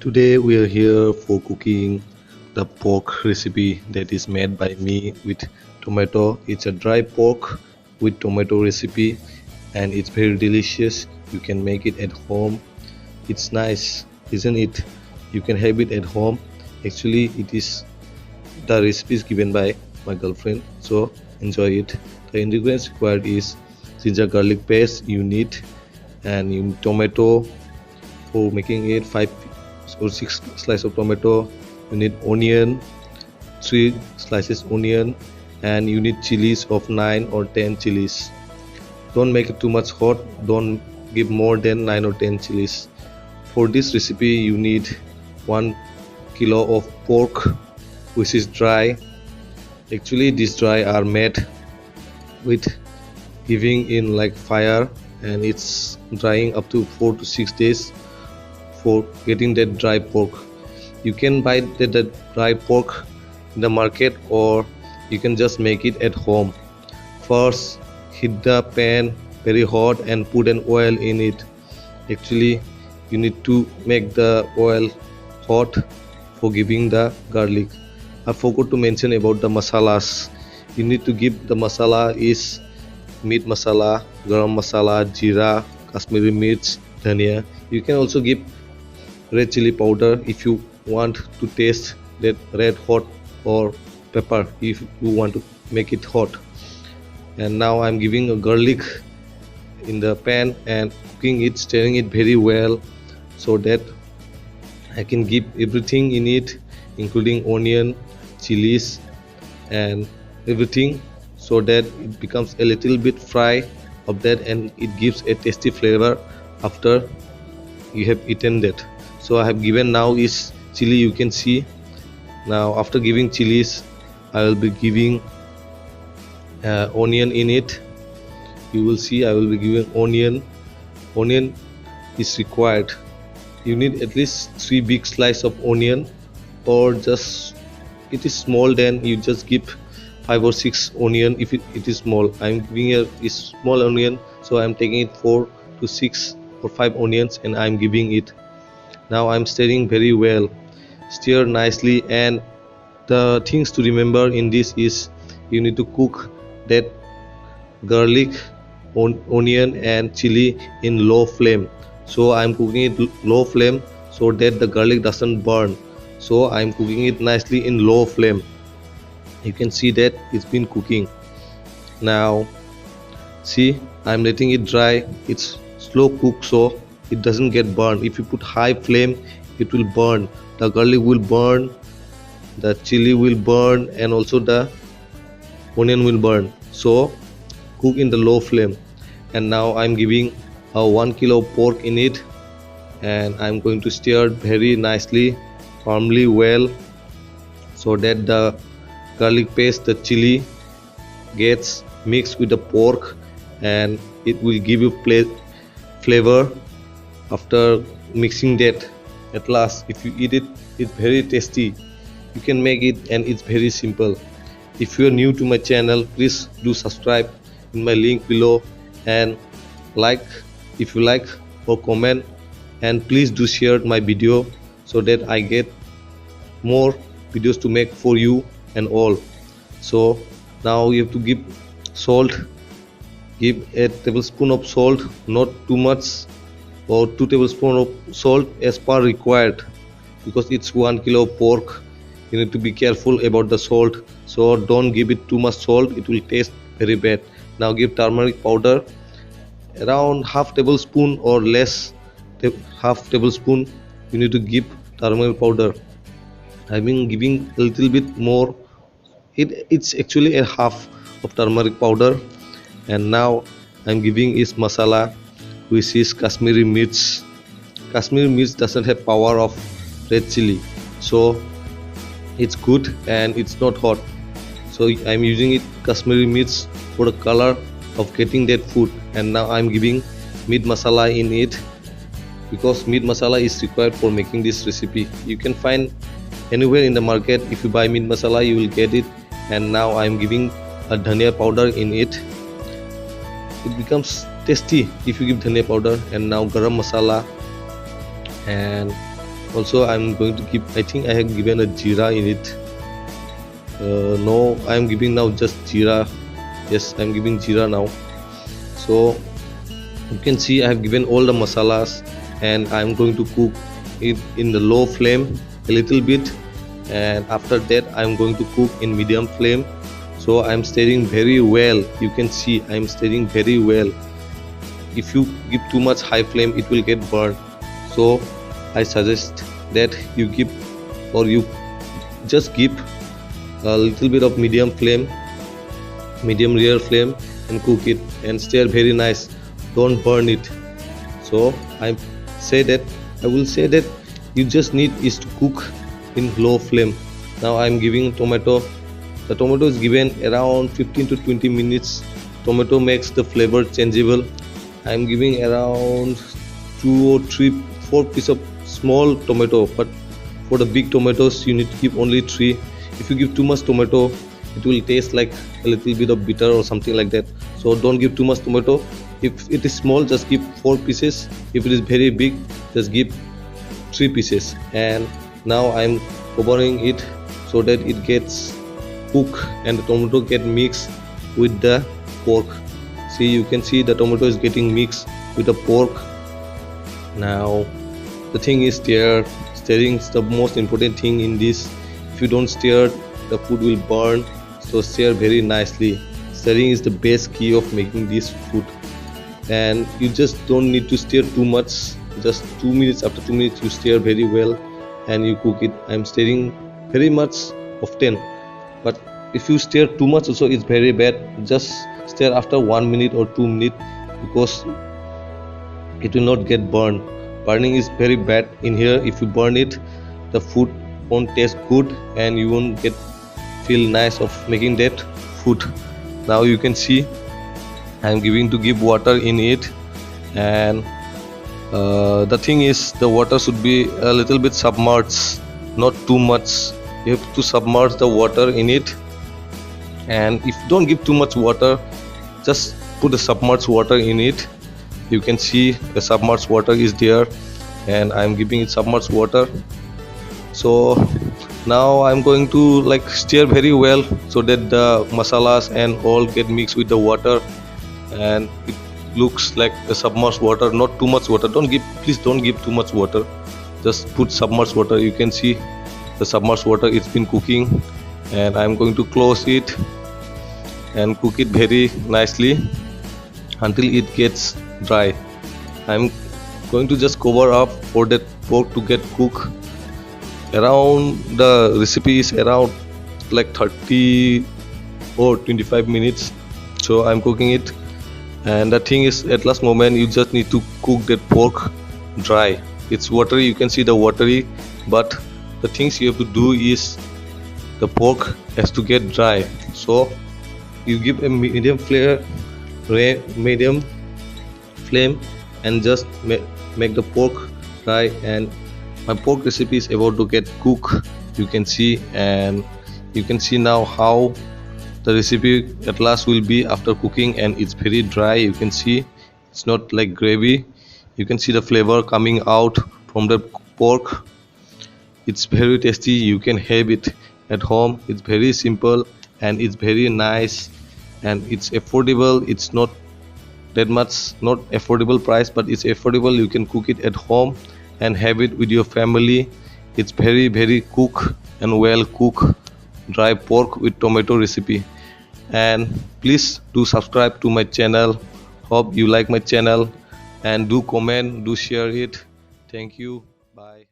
Today we are here for cooking the pork recipe that is made by me with tomato. It's a dry pork with tomato recipe and it's very delicious. You can make it at home. It's nice, isn't it? You can have it at home. Actually, it is the recipe is given by my girlfriend, so enjoy it. The ingredients required is ginger garlic paste you need, and you need tomato for making it 5 or 6 slices of tomato. You need onion, 3 slices onion, and you need chilies of 9 or 10 chilies. Don't make it too much hot, don't give more than 9 or 10 chilies. For this recipe you need 1 kilo of pork which is dry. Actually these dry are made with giving in like fire, and it's drying up to 4 to 6 days for getting that dry pork. You can buy that dry pork in the market, or you can just make it at home. First heat the pan very hot and put an oil in it. Actually you need to make the oil hot for giving the garlic. I forgot to mention about the masalas. You need to give the masala is meat masala, garam masala, jeera, Kashmiri mirch, dhania. You can also give red chili powder if you want to taste that red hot, or pepper if you want to make it hot. And now I'm giving a garlic in the pan and cooking it, stirring it very well so that I can give everything in it, including onion, chilies and everything, so that it becomes a little bit fry of that and it gives a tasty flavor after you have eaten that. So I have given now is chili, you can see. Now after giving chilies I will be giving onion in it. You will see I will be giving onion is required. You need at least 3 big slice of onion, or just it is small then you just give 5 or 6 onion if it is small. I'm giving a small onion, so I'm taking it 4 to 6 or 5 onions and I'm giving it. Now I'm stirring very well, stir nicely. And the things to remember in this is you need to cook that garlic, onion and chili in low flame. So I'm cooking it low flame so that the garlic doesn't burn. So I'm cooking it nicely in low flame. You can see that it's been cooking. Now see, I'm letting it dry. It's slow cook so it doesn't get burned. If you put high flame it will burn, the garlic will burn, the chili will burn, and also the onion will burn. So cook in the low flame. And now I'm giving a 1 kilo pork in it, and I'm going to stir very nicely, firmly well, so that the garlic paste, the chili gets mixed with the pork and it will give you flavor after mixing that. At last if you eat it, it's very tasty. You can make it and it's very simple. If you are new to my channel, please do subscribe in my link below, and like if you like, or comment, and please do share my video so that I get more videos to make for you and all. So now you have to give salt. Give a tablespoon of salt, not too much, or 2 tablespoons of salt as per required, because it's 1 kilo pork. You need to be careful about the salt, so don't give it too much salt, it will taste very bad. Now give turmeric powder around half tablespoon or less, half tablespoon you need to give turmeric powder. I've been giving a little bit more. It's actually a half of turmeric powder. And now I'm giving is masala, which is Kashmiri mirch. Kashmiri mirch doesn't have power of red chili, so it's good and it's not hot. So I'm using it Kashmiri mirch for the color of getting that food. And now I'm giving meat masala in it, because meat masala is required for making this recipe. You can find anywhere in the market. If you buy meat masala you will get it. And now I'm giving a dhania powder in it. It becomes tasty if you give dhania powder. And now garam masala and Also I'm going to keep, I think I have given a jeera in it. No, I'm giving now just jeera. Yes, I'm giving jeera now. So you can see I have given all the masalas, and I'm going to cook it in the low flame a little bit, and after that I'm going to cook in medium flame. So I'm stirring very well. You can see I'm stirring very well. If you give too much high flame, it will get burned. So I suggest that you give, or you just give a little bit of medium flame, medium rear flame, and cook it and stir very nice. Don't burn it. So I will say that you just need is to cook in low flame. Now I'm giving tomato. The tomato is given around 15 to 20 minutes. Tomato makes the flavor changeable. I'm giving around 4 pieces of small tomato, but for the big tomatoes you need to give only 3. If you give too much tomato, it will taste like a little bit of bitter or something like that. So don't give too much tomato. If it is small, just give 4 pieces. If it is very big, just give 3 pieces. And now I'm covering it so that it gets cooked and the tomato get mixed with the pork. See, you can see the tomato is getting mixed with the pork. Now the thing is stirring is the most important thing in this. If you don't stir, the food will burn. So stir very nicely. Stirring is the best key of making this food. And you just don't need to stir too much. Just 2 minutes. After 2 minutes you stir very well and you cook it. I'm stirring very much often, but if you stir too much also it's very bad. Just stir after 1 minute or 2 minutes, because it will not get burned. Burning is very bad in here. If you burn it, the food won't taste good and you won't feel nice of making that food. Now you can see I'm giving to give water in it, and the thing is the water should be a little bit submerged, not too much. You have to submerge the water in it, and if you don't give too much water, just put the submerged water in it. You can see the submerged water is there, and I'm giving it submerged water. So now I'm going to like stir very well so that the masalas and all get mixed with the water, and it looks like the submerged water, not too much water. Please don't give too much water. Just put submerged water. You can see the submerged water, it's been cooking, and I'm going to close it and cook it very nicely until it gets dry. I'm going to just cover up for that pork to get cooked. Around the recipe is around like 30 or 25 minutes. So I'm cooking it, and the thing is at last moment you just need to cook that pork dry. It's watery, you can see the watery, but the things you have to do is the pork has to get dry. So you give a medium flame and just make the pork dry, and my pork recipe is about to get cooked. You can see, and you can see now how the recipe at last will be after cooking, and it's very dry. You can see it's not like gravy. You can see the flavor coming out from the pork. It's very tasty. You can have it at home. It's very simple and it's very nice, and it's affordable. It's not that much, not affordable price, but it's affordable. You can cook it at home and have it with your family. It's very cooked and well cooked dry pork with tomato recipe. And please do subscribe to my channel. Hope you like my channel, and do comment, do share it. Thank you. Bye.